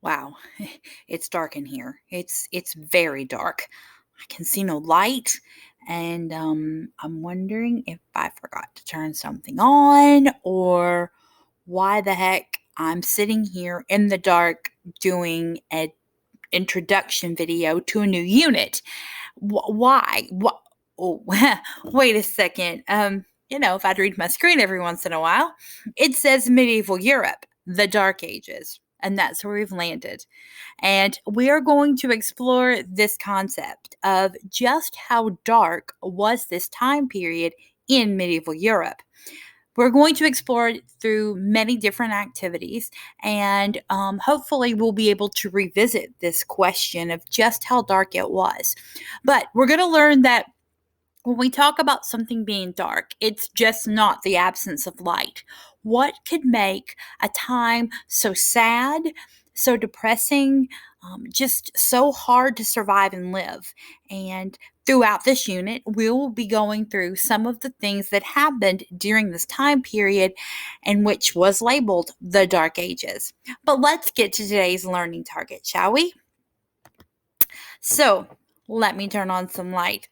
Wow, it's dark in here. It's very dark. I can see no light, and I'm wondering if I forgot to turn something on or why the heck I'm sitting here in the dark doing an introduction video to a new unit. Why? What? Oh, wait a second. If I'd read my screen every once in a while, it says medieval Europe, the Dark Ages. And that's where we've landed. And we are going to explore this concept of just how dark was this time period in medieval Europe. We're going to explore it through many different activities, and hopefully, we'll be able to revisit this question of just how dark it was. But we're going to learn that when we talk about something being dark, it's just not the absence of light. What could make a time so sad, so depressing, just so hard to survive and live? And throughout this unit, we will be going through some of the things that happened during this time period and which was labeled the Dark Ages. But let's get to today's learning target, shall we? So, let me turn on some light.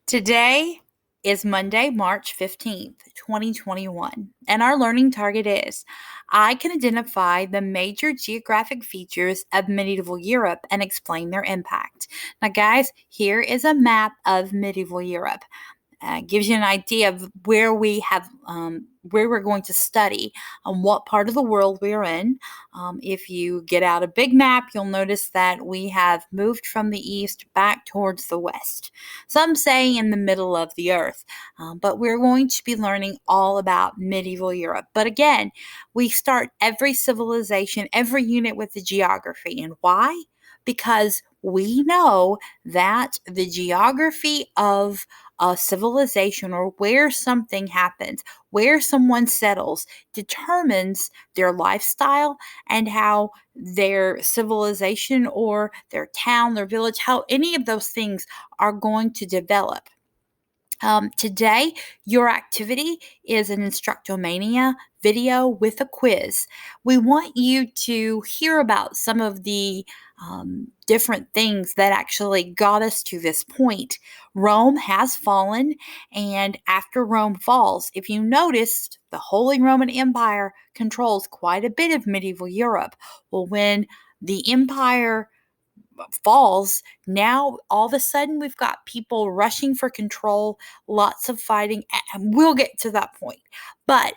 Today is Monday, March 15th, 2021, and our learning target is I can identify the major geographic features of medieval Europe and explain their impact. Now, guys, here is a map of medieval Europe. Gives you an idea of where we're going to study, what part of the world we're in. If you get out a big map, you'll notice that we have moved from the east back towards the west. Some say in the middle of the earth, but we're going to be learning all about medieval Europe. But again, we start every civilization, every unit with the geography. And why? Because we know that the geography of a civilization or where something happens, where someone settles, determines their lifestyle and how their civilization or their town, their village, how any of those things are going to develop. Today, your activity is an Instructomania video with a quiz. We want you to hear about some of the different things that actually got us to this point. Rome has fallen, and after Rome falls, if you noticed, the Holy Roman Empire controls quite a bit of medieval Europe. Well, when the empire falls, now all of a sudden we've got people rushing for control, lots of fighting, and we'll get to that point. But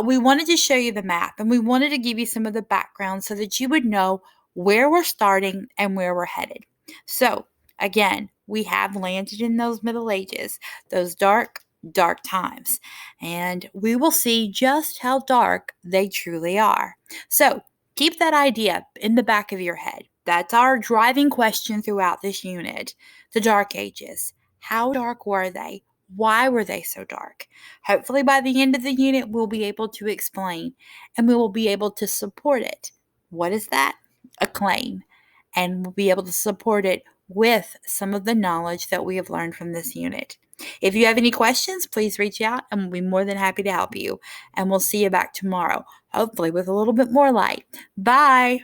we wanted to show you the map and we wanted to give you some of the background so that you would know where we're starting and where we're headed. So, again, we have landed in those Middle Ages, those dark, dark times, and we will see just how dark they truly are. So, keep that idea in the back of your head. That's our driving question throughout this unit. The Dark Ages. How dark were they? Why were they so dark? Hopefully, by the end of the unit, we'll be able to explain and we will be able to support it. What is that? A claim. And we'll be able to support it with some of the knowledge that we have learned from this unit. If you have any questions, please reach out and we'll be more than happy to help you. And we'll see you back tomorrow, hopefully with a little bit more light. Bye.